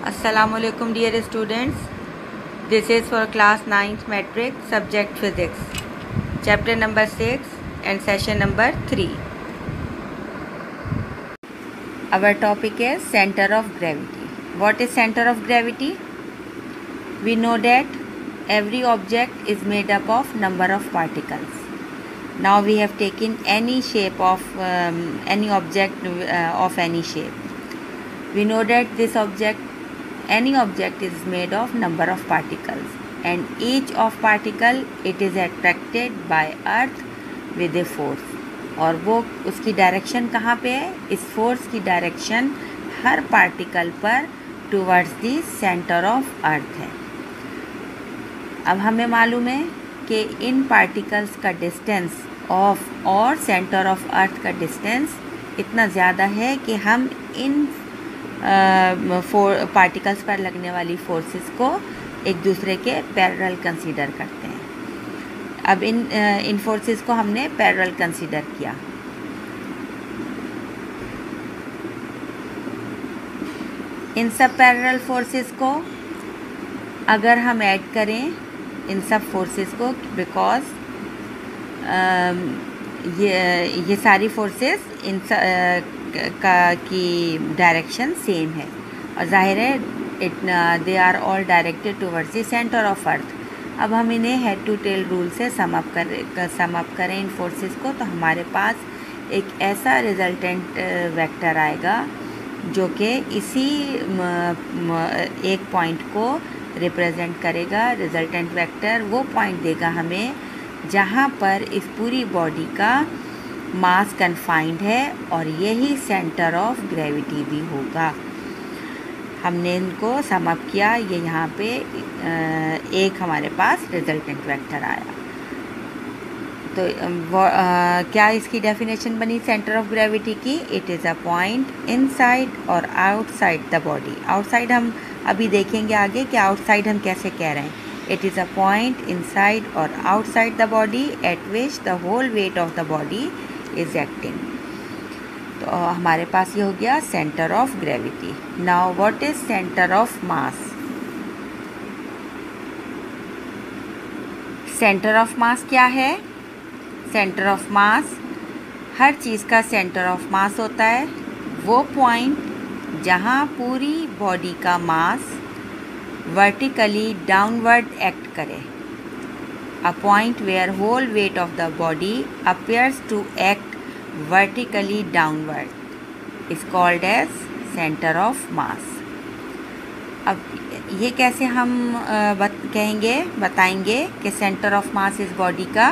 Assalamualaikum dear students. This is for class 9th metric subject physics, chapter number 6 and session number 3. Our topic is center of gravity. What is center of gravity? We know that every object is made up of number of particles. Now we have taken any shape of any object of any shape. We know that any object is made of number of particles, and each of particle it is attracted by earth with a force. और वो उसकी direction कहाँ पे है? इस force की direction हर particle पर towards the centre of अर्थ है. अब हमें मालूम है कि इन पार्टिकल्स का डिस्टेंस ऑफ और सेंटर ऑफ अर्थ का डिस्टेंस इतना ज़्यादा है कि हम इन पार्टिकल्स पर लगने वाली फोर्सेस को एक दूसरे के पैरेलल कंसीडर करते हैं. अब इन फोर्सेस को हमने पैरेलल कंसीडर किया. इन सब पैरेलल फोर्सेस को अगर हम ऐड करें इन सब फोर्सेस को, बिकॉज ये सारी फोर्सेस इन की डायरेक्शन सेम है और जाहिर है they are all directed towards the centre of earth. अब हम इन्हें हेड टू टेल रूल से सम अप करें इन फोर्सेस को, तो हमारे पास एक ऐसा रिजल्टेंट वेक्टर आएगा जो कि इसी एक पॉइंट को रिप्रेजेंट करेगा. रिजल्टेंट वेक्टर वो पॉइंट देगा हमें जहाँ पर इस पूरी बॉडी का मास कन्फाइंड है और यही सेंटर ऑफ ग्रेविटी भी होगा. हमने इनको सम अप किया, ये यहाँ पे एक हमारे पास रिजल्टेंट वेक्टर आया. तो क्या इसकी डेफिनेशन बनी सेंटर ऑफ ग्रेविटी की? It is a point inside और आउटसाइड द बॉडी. आउटसाइड हम अभी देखेंगे आगे कि आउटसाइड हम कैसे कह रहे हैं. It is a point inside और outside the body at which the whole weight of the body is acting. तो हमारे पास ये हो गया centre of gravity. Now what is centre of mass? Centre of mass क्या है? सेंटर ऑफ मास हर चीज़ का सेंटर ऑफ मास होता है. वो पॉइंट जहाँ पूरी बॉडी का मास वर्टिकली डाउनवर्ड एक्ट करे. A point where whole weight of the body appears to act vertically downward is called as center of mass. अब ये कैसे हम बताएंगे कि सेंटर ऑफ मास इस बॉडी का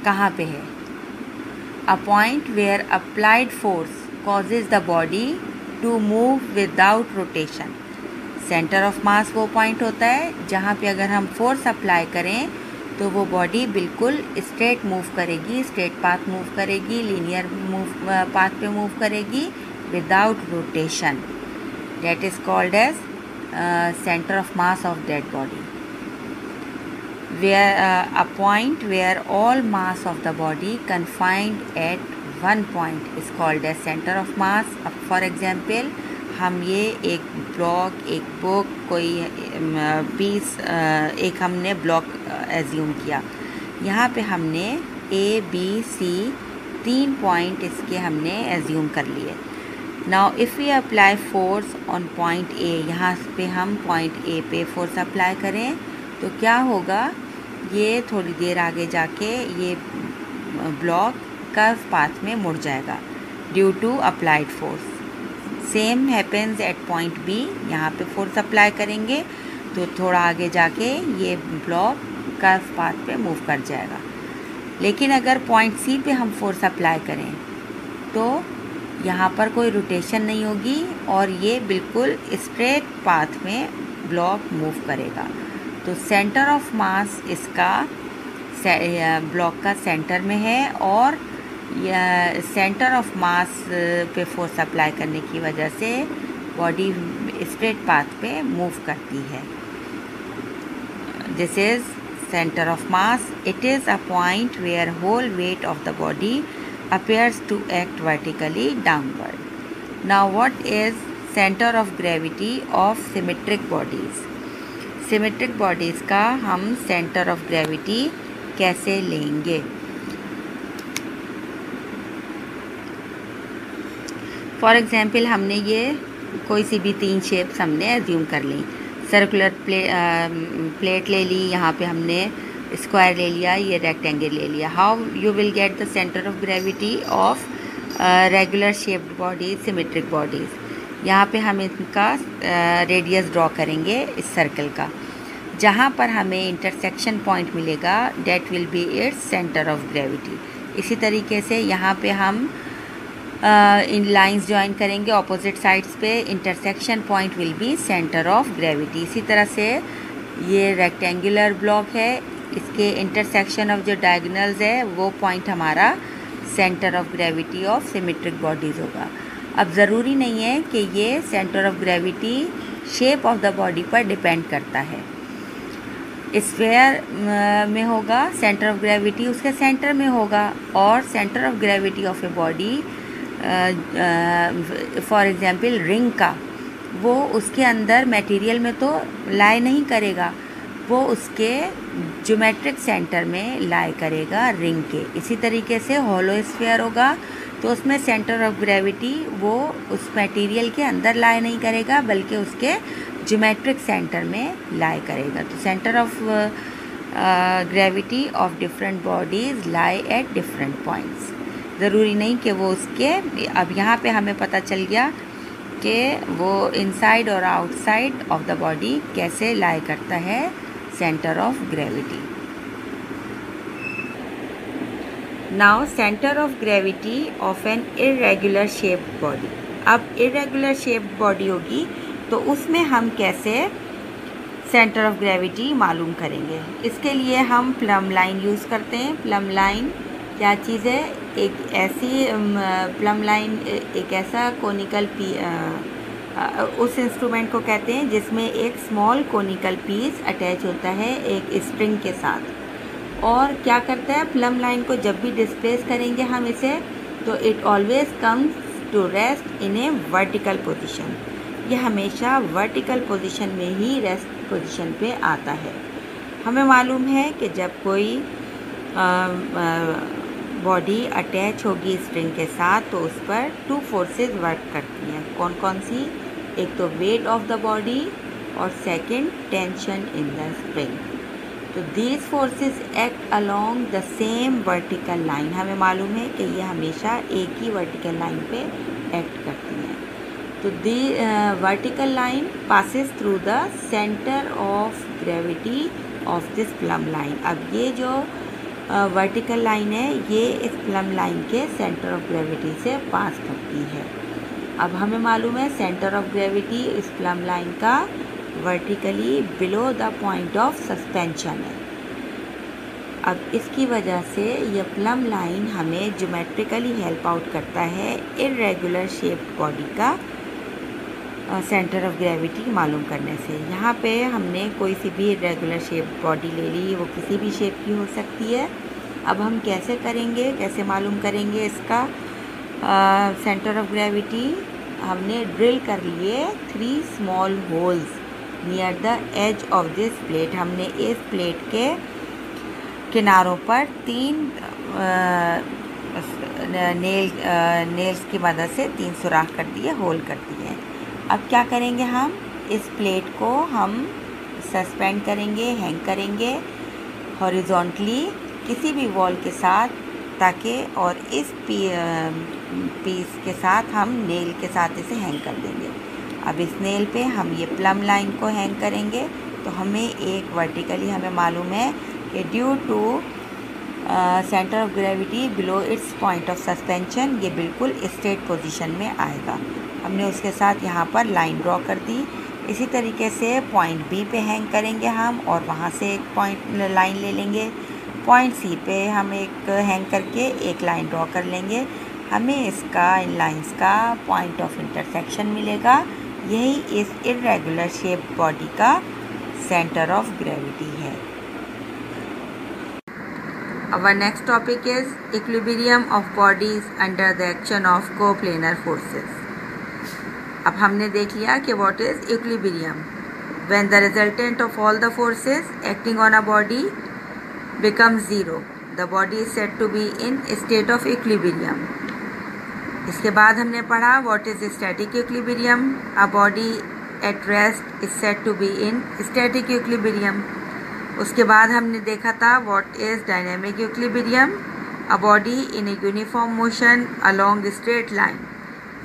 कहाँ पे है? A point where applied force causes the body to move without rotation. Centre of मास वो पॉइंट होता है जहाँ पे अगर हम फोर्स अप्लाई करें तो वो बॉडी बिल्कुल स्ट्रेट मूव करेगी, स्ट्रेट पाथ मूव करेगी, लीनियर पाथ पे मूव करेगी without rotation. That is called as centre of mass of that body. Where a point where all mass of the body confined at one point is called as centre of mass. For example हम ये एक block, एक book, कोई piece, एक हमने block assume किया. यहाँ पे हमने ए बी सी 3 पॉइंट इसके हमने एज्यूम कर लिए. Now if we apply force on point A, यहाँ पे हम पॉइंट ए पे फोर्स अप्लाई करें तो क्या होगा? ये थोड़ी देर आगे जाके ये ब्लॉक कर्व पाथ में मुड़ जाएगा due to applied force. Same happens at point B. यहाँ पे फोर्स अप्लाई करेंगे तो थोड़ा आगे जाके ये ब्लॉक कर्व पाथ पे मूव कर जाएगा. लेकिन अगर पॉइंट सी पे हम फोर्स अप्लाई करें तो यहाँ पर कोई रोटेशन नहीं होगी और ये बिल्कुल स्ट्रेट पाथ में ब्लॉक मूव करेगा. तो सेंटर ऑफ मास इसका ब्लॉक का सेंटर में है और सेंटर ऑफ मास पे फोर्स अप्लाई करने की वजह से बॉडी स्ट्रेट पाथ पे मूव करती है. This is centre of mass. It is a point where whole weight of the body appears to act vertically downward. Now what is centre of gravity of symmetric bodies. Symmetric bodies का हम centre of gravity कैसे लेंगे? For example हमने ये कोई सी भी 3 shapes हमने assume कर ली। सर्कुलर प्लेट ले ली, यहाँ पे हमने स्क्वायर ले लिया, ये रेक्टेंगल ले लिया। How you will get the centre of gravity of regular shaped bodies, symmetric bodies. यहाँ पे हम इनका रेडियस ड्रॉ करेंगे इस सर्कल का। जहाँ पर हमें इंटरसेक्शन पॉइंट मिलेगा that will be its centre of gravity. इसी तरीके से यहाँ पे हम इन लाइंस ज्वाइन करेंगे ऑपोजिट साइड्स पे, intersection point will be centre of gravity. इसी तरह से ये रेक्टेंगुलर ब्लॉक है, इसके इंटरसेक्शन ऑफ जो डायगोनल्स है वो पॉइंट हमारा centre of gravity of symmetric bodies होगा। अब ज़रूरी नहीं है कि ये centre of gravity shape of the body पर डिपेंड करता है। स्फेयर में होगा सेंटर ऑफ ग्रेविटी, उसके सेंटर में होगा, और centre of gravity of a body for example ring का, वो उसके अंदर मटेरियल में तो लाई नहीं करेगा, वो उसके ज्योमेट्रिक सेंटर में लाई करेगा रिंग के। इसी तरीके से होलो स्फीयर होगा तो उसमें सेंटर ऑफ ग्रेविटी वो उस मटेरियल के अंदर लाई नहीं करेगा बल्कि उसके ज्योमेट्रिक सेंटर में लाई करेगा। तो centre of gravity of different bodies lie at different points. ज़रूरी नहीं कि वो उसके, अब यहाँ पे हमें पता चल गया कि वो इनसाइड और आउटसाइड ऑफ द बॉडी कैसे लाई करता है centre of gravity. Now centre of gravity of an irregular shaped body. अब इरेगुलर शेप्ड बॉडी होगी तो उसमें हम कैसे सेंटर ऑफ ग्रेविटी मालूम करेंगे? इसके लिए हम प्लम लाइन यूज़ करते हैं। प्लम लाइन क्या चीज़ है? एक ऐसी प्लम लाइन एक ऐसा कोनिकल उस इंस्ट्रूमेंट को कहते हैं जिसमें एक स्मॉल कोनिकल पीस अटैच होता है एक स्प्रिंग के साथ। और क्या करता है, प्लम लाइन को जब भी डिस्प्लेस करेंगे हम इसे, तो it always comes to rest in a vertical position. ये हमेशा वर्टिकल पोजीशन में ही रेस्ट पोजीशन पे आता है। हमें मालूम है कि जब कोई बॉडी अटैच होगी स्प्रिंग के साथ तो उस पर 2 फोर्सेस वर्क करती हैं। कौन कौन सी? एक तो वेट ऑफ द बॉडी और second tension in the spring. तो these forces act along the same vertical line. हमें मालूम है कि ये हमेशा एक ही वर्टिकल लाइन पे एक्ट करती हैं। तो the vertical line passes through the centre of gravity of this plumb line. अब ये जो वर्टिकल लाइन है ये इस प्लम लाइन के सेंटर ऑफ ग्रेविटी से पास करती है। अब हमें मालूम है सेंटर ऑफ ग्रेविटी इस प्लम लाइन का vertically below the point of suspension है। अब इसकी वजह से ये प्लम लाइन हमें ज्योमेट्रिकली हेल्प आउट करता है इरेगुलर शेप्ड बॉडी का सेंटर ऑफ ग्रेविटी मालूम करने से। यहाँ पे हमने कोई सी भी इरेगुलर शेप बॉडी ले ली, वो किसी भी शेप की हो सकती है। अब हम कैसे करेंगे, कैसे मालूम करेंगे इसका सेंटर ऑफ ग्रेविटी? हमने ड्रिल कर लिए 3 small holes near the edge of this plate. हमने इस प्लेट के किनारों पर 3 नेल्स की मदद से 3 सुराख कर दिए, होल कर दिए। अब क्या करेंगे, हम इस प्लेट को हम सस्पेंड करेंगे, हैंग करेंगे हॉरिजॉन्टली किसी भी वॉल के साथ, ताकि और इस पीस के साथ हम नेल के साथ इसे हैंग कर देंगे। अब इस नेल पे हम ये प्लम लाइन को हैंग करेंगे तो हमें एक वर्टिकली हमें मालूम है कि due to centre of gravity below its point of suspension ये बिल्कुल स्ट्रेट पोजीशन में आएगा। हमने उसके साथ यहाँ पर लाइन ड्रॉ कर दी। इसी तरीके से पॉइंट बी पे हैंग करेंगे हम और वहाँ से एक पॉइंट लाइन ले लेंगे। पॉइंट सी पे हम एक हैंग करके एक लाइन ड्रॉ कर लेंगे। हमें इसका इन लाइंस का पॉइंट ऑफ इंटरसेक्शन मिलेगा। यही इस इरेगुलर शेप बॉडी का सेंटर ऑफ ग्रेविटी है। Our next topic is equilibrium of bodies under the action of coplanar forces. अब हमने देख लिया कि what is equilibrium. When the resultant of all the forces acting on a body become zero, the body is said to be in state of equilibrium. इसके बाद हमने पढ़ा what is static equilibrium. A body at rest is said to be in static equilibrium. उसके बाद हमने देखा था what is dynamic equilibrium. A body in a uniform motion along straight line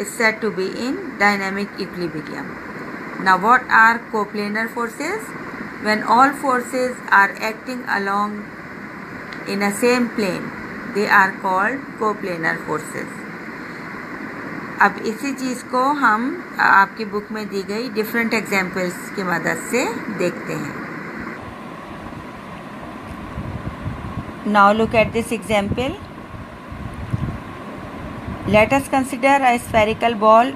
is said to be in dynamic equilibrium. Now what are coplanar forces? When all forces are acting along in a same plane, they are called coplanar forces. अब इसी चीज़ को हम आपकी book में दी गई different examples की मदद से देखते हैं। Now look at this example. Let us consider a spherical ball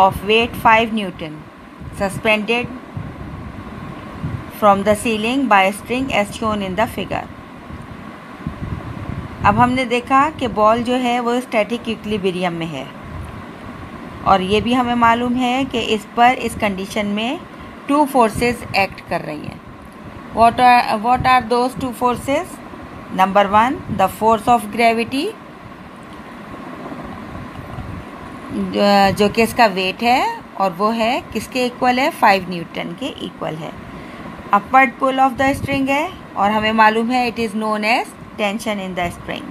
of weight 5 Newton suspended from the ceiling by a string as shown in the figure. अब हमने देखा कि बॉल जो है वो स्टैटिक इक्विलिब्रियम में है और ये भी हमें मालूम है कि इस पर इस कंडीशन में 2 फोर्सेस एक्ट कर रही हैं। What are those 2 forces? Number 1, the force of gravity, जो कि इसका वेट है और वो है किसके इक्वल है, 5 न्यूटन के इक्वल है। Upward pull of the string है और हमें मालूम है it is known as tension in the spring.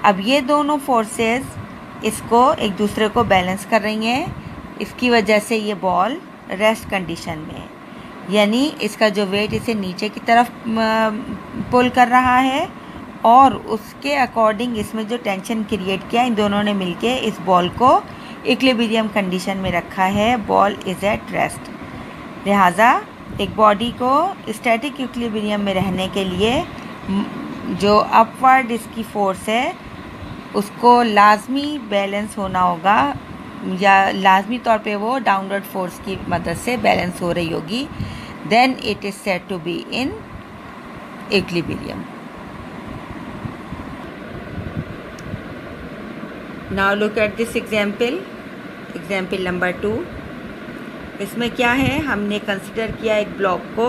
अब ये दोनों फोर्सेस इसको एक दूसरे को बैलेंस कर रही हैं, इसकी वजह से ये बॉल रेस्ट कंडीशन में है, यानी इसका जो वेट इसे नीचे की तरफ पुल कर रहा है और उसके अकॉर्डिंग इसमें जो टेंशन क्रिएट किया इन दोनों ने मिलके इस बॉल को इक्विलिब्रियम कंडीशन में रखा है। Ball is at rest. लिहाजा एक बॉडी को स्टैटिक इक्विलिब्रियम में रहने के लिए जो अपवर्ड इसकी फोर्स है उसको लाजमी बैलेंस होना होगा, या लाजमी तौर पे वो डाउनवर्ड फोर्स की मदद से बैलेंस हो रही होगी। Then it is said to be in equilibrium. Now look at this example number 2। इसमें क्या है, हमने कंसिडर किया एक ब्लॉक को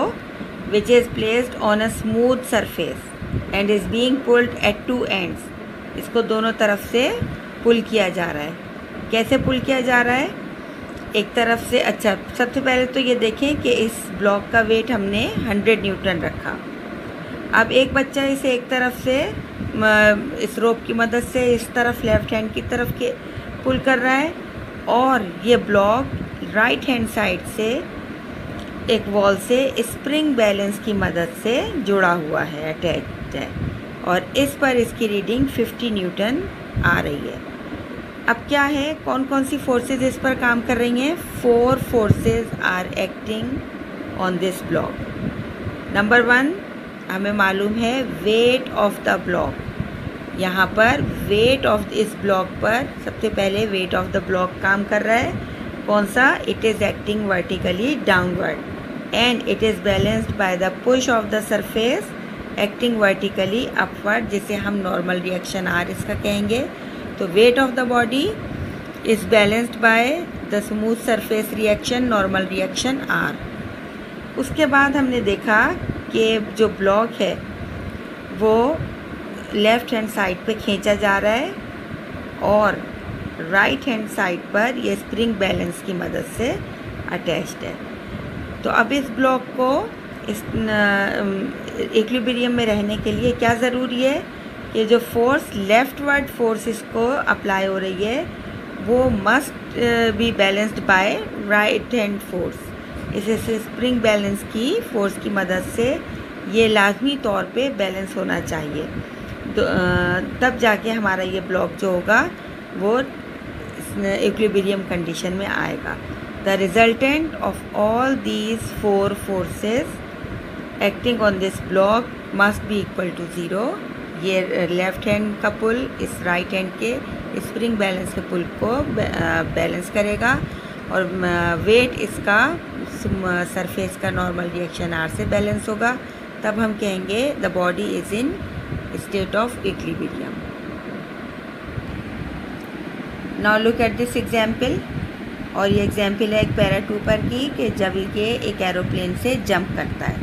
which is placed on a smooth surface and is being pulled at 2 ends. इसको दोनों तरफ से पुल किया जा रहा है। कैसे पुल किया जा रहा है, एक तरफ से, अच्छा सबसे पहले तो ये देखें कि इस ब्लॉक का वेट हमने 100 न्यूटन रखा। अब एक बच्चा इसे एक तरफ से इस रोप की मदद से इस तरफ लेफ़्ट हैंड की तरफ के पुल कर रहा है और ये ब्लॉक राइट हैंड साइड से एक वॉल से स्प्रिंग बैलेंस की मदद से जुड़ा हुआ है, अटैच्ड है, और इस पर इसकी रीडिंग 50 न्यूटन आ रही है। अब क्या है, कौन कौन सी फोर्सेस इस पर काम कर रही हैं? 4 forces are acting on this block. Number 1 हमें मालूम है वेट ऑफ द ब्लॉक। यहाँ पर वेट ऑफ इस ब्लॉक पर सबसे पहले वेट ऑफ द ब्लॉक काम कर रहा है। कौन सा? It is acting vertically downward and it is balanced by the push of the surface acting vertically upward, जिसे हम नॉर्मल रिएक्शन आर इसका कहेंगे। तो weight of the body is balanced by the smooth surface reaction normal reaction R. उसके बाद हमने देखा कि जो ब्लॉक है वो लेफ़्ट हैंड साइड पे खींचा जा रहा है और राइट हैंड साइड पर ये स्प्रिंग बैलेंस की मदद से अटैच्ड है। तो अब इस ब्लॉक को इस इक्विलिब्रियम में रहने के लिए क्या ज़रूरी है कि जो फोर्स लेफ्टवर्ड फोर्स इसको अप्लाई हो रही है वो must be balanced bye right hand force. इसे स्प्रिंग बैलेंस की फोर्स की मदद से ये लाजमी तौर पे बैलेंस होना चाहिए, तब जाके हमारा ये ब्लॉक जो होगा वो इक्विलिब्रियम कंडीशन में आएगा। The resultant of all these 4 forces acting on this block must be equal to 0। ये लेफ़्ट हैंड का पुल इस राइट हैंड के स्प्रिंग बैलेंस के पुल को बैलेंस करेगा और वेट इसका सरफेस का नॉर्मल रिएक्शन आर से बैलेंस होगा। तब हम कहेंगे the body is in state of equilibrium. Now look at this example. और ये एग्जाम्पल है एक पैराट्रूपर की कि जब ये एक एरोप्लेन से जंप करता है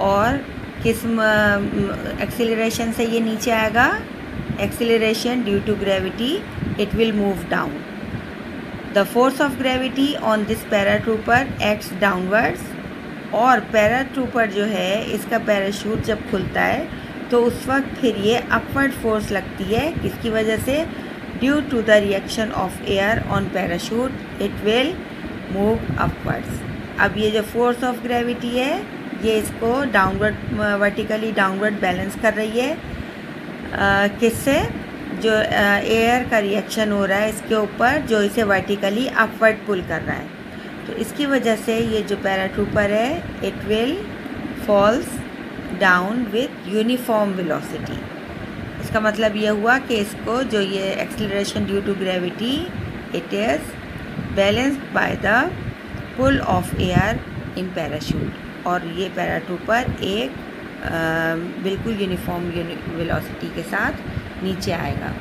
और किस एक्सीलरेशन से ये नीचे आएगा, acceleration due to gravity, it will move down. The force of gravity on this paratrooper acts downwards, और पैराट्रूपर जो है इसका पैराशूट जब खुलता है तो उस वक्त फिर ये अपवर्ड फोर्स लगती है, किसकी वजह से, due to the reaction of air on parachute it will move upwards. अब ये जो फोर्स ऑफ ग्रेविटी है ये इसको डाउनवर्ड, वर्टिकली डाउनवर्ड बैलेंस कर रही है, किससे, जो एयर का रिएक्शन हो रहा है इसके ऊपर जो इसे वर्टिकली अपवर्ड पुल कर रहा है। तो इसकी वजह से ये जो पैराट्रूपर है it will falls down with uniform velocity. इसका मतलब ये हुआ कि इसको जो ये acceleration due to gravity it is balanced by the pull of air in parachute, और ये पैराट्रूपर एक बिल्कुल यूनिफॉर्म वेलोसिटी के साथ नीचे आएगा।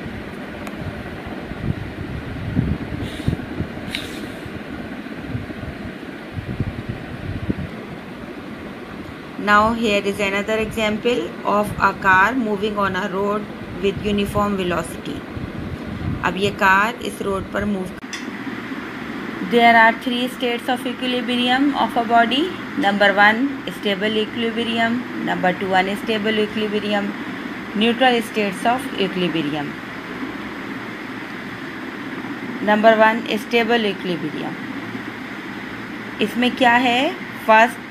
Now here is another example of a car moving on a road with uniform velocity. अब ये कार इस रोड पर move, There are 3 states of equilibrium of a body. Number 1 stable equilibrium, number 2 unstable equilibrium, neutral states of equilibrium. Number 1 stable equilibrium. इसमें क्या है, first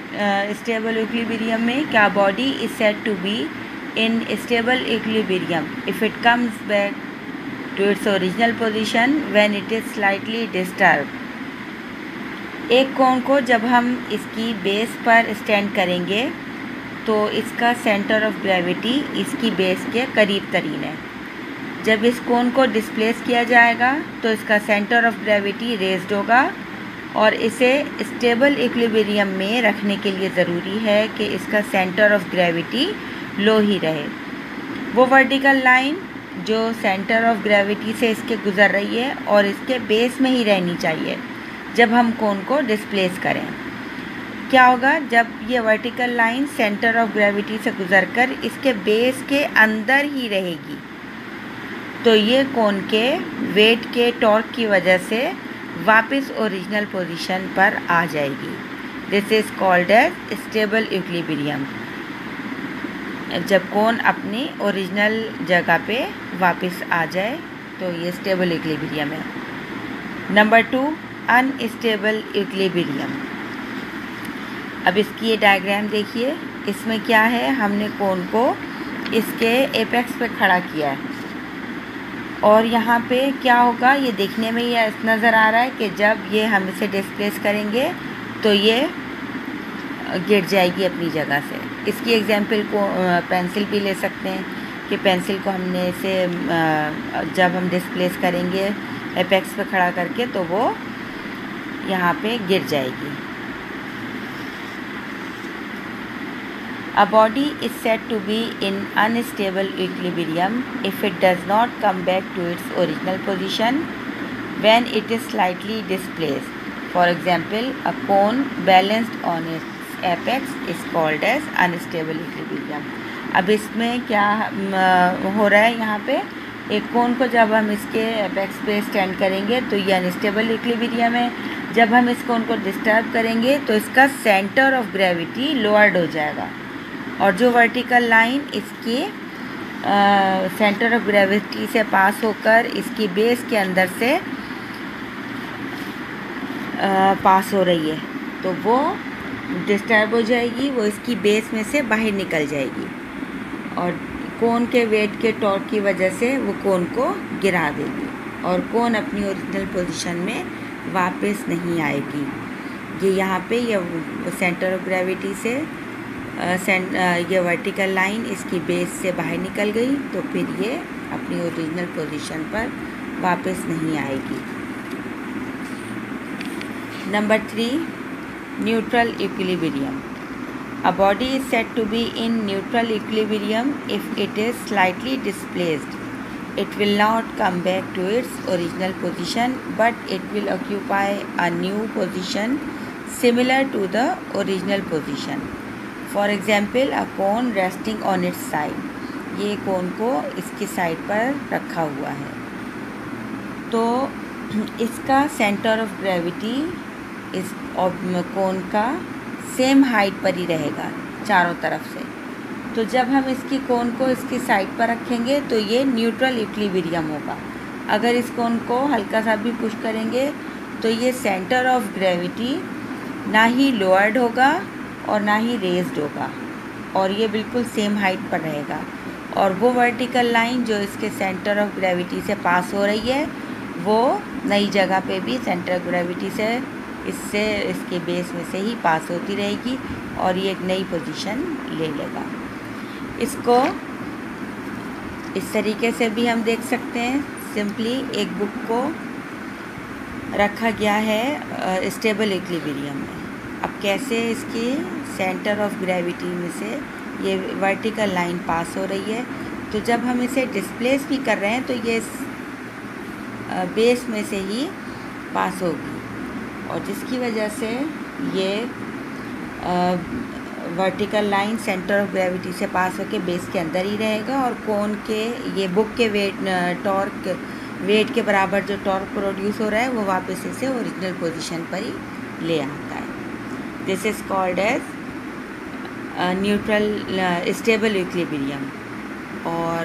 stable equilibrium में क्या, body is said to be in stable equilibrium if it comes back to its original position when it is slightly disturb. एक cone को जब हम इसकी बेस पर स्टैंड करेंगे तो इसका सेंटर ऑफ ग्रेविटी इसकी बेस के करीब तरीन है। जब इस कोन को डिस्प्लेस किया जाएगा तो इसका सेंटर ऑफ ग्रेविटी रेज्ड होगा, और इसे स्टेबल इक्विलिब्रियम में रखने के लिए ज़रूरी है कि इसका सेंटर ऑफ ग्रेविटी लो ही रहे। वो वर्टिकल लाइन जो सेंटर ऑफ ग्रेविटी से इसके गुज़र रही है और इसके बेस में ही रहनी चाहिए जब हम कोन को डिस्प्लेस करें। क्या होगा, जब ये vertical line centre of gravity से गुज़रकर इसके बेस के अंदर ही रहेगी तो ये कोन के वेट के टॉर्क की वजह से वापस ओरिजिनल पोजीशन पर आ जाएगी। This is called as stable equilibrium, जब कोन अपनी ओरिजिनल जगह पे वापस आ जाए तो ये स्टेबल इक्विलिब्रियम है। Number 2 unstable equilibrium. अब इसकी ये डायग्राम देखिए, इसमें क्या है, हमने कोन को इसके एपेक्स पे खड़ा किया है और यहाँ पे क्या होगा, ये देखने में ये नज़र आ रहा है कि जब ये हम इसे डिस्प्लेस करेंगे तो ये गिर जाएगी अपनी जगह से। इसकी एग्जांपल को पेंसिल भी ले सकते हैं कि पेंसिल को हमने इसे जब हम डिस्प्लेस करेंगे एपेक्स पे खड़ा करके तो वो यहाँ पे गिर जाएगी। A body is said to be in unstable equilibrium if it does not come back to its original position when it is slightly displaced. For example, a cone balanced on its apex is called as unstable equilibrium. अब इसमें क्या हो रहा है, यहाँ पे एक cone को जब हम इसके एपेक्स पे स्टैंड करेंगे तो ये अनस्टेबल इक्विलिब्रियम है। जब हम इस कोन को डिस्टर्ब करेंगे तो इसका सेंटर ऑफ ग्रेविटी लोअर्ड हो जाएगा और जो वर्टिकल लाइन इसके सेंटर ऑफ ग्रेविटी से पास होकर इसकी बेस के अंदर से पास हो रही है तो वो डिस्टर्ब हो जाएगी, वो इसकी बेस में से बाहर निकल जाएगी और कोन के वेट के टॉर्क की वजह से वो कोन को गिरा देगी और कोन अपनी ओरिजिनल पोजीशन में वापस नहीं आएगी। ये यहाँ पे ये सेंटर ऑफ ग्रेविटी से ये वर्टिकल लाइन इसकी बेस से बाहर निकल गई तो फिर ये अपनी ओरिजिनल पोजीशन पर वापस नहीं आएगी। Number 3 neutral equilibrium. A body is said to be in neutral equilibrium if it is slightly displaced it will not come back to its original position, but it will occupy a new position similar to the original position. For example, a cone resting on its side. ये कोन को इसकी side पर रखा हुआ है, तो इसका centre of gravity इस कोन का सेम हाइट पर ही रहेगा चारों तरफ से। तो जब हम इसकी कोन को इसकी साइड पर रखेंगे तो ये न्यूट्रल इक्विलिब्रियम होगा। अगर इस कोन को हल्का सा भी पुश करेंगे तो ये सेंटर ऑफ ग्रेविटी ना ही लोअर्ड होगा और ना ही रेज्ड होगा, और ये बिल्कुल सेम हाइट पर रहेगा। और वो वर्टिकल लाइन जो इसके सेंटर ऑफ ग्रेविटी से पास हो रही है वो नई जगह पे भी सेंटर ऑफ ग्रेविटी से इसके बेस में से ही पास होती रहेगी और ये एक नई पोजीशन ले लेगा। इसको इस तरीके से भी हम देख सकते हैं। सिंपली एक बुक को रखा गया है स्टेबल इक्विलिब्रियम में। अब कैसे इसकी सेंटर ऑफ ग्रेविटी में से ये वर्टिकल लाइन पास हो रही है, तो जब हम इसे डिस्प्लेस भी कर रहे हैं तो ये बेस में से ही पास होगी, और जिसकी वजह से ये vertical line centre of gravity से पास होकर बेस के अंदर ही रहेगा, और कोन के ये बुक के वेट के बराबर जो टॉर्क प्रोड्यूस हो रहा है वो वापस इसे ओरिजिनल पोजीशन पर ही ले आता है। This is called as neutral stable equilibrium. और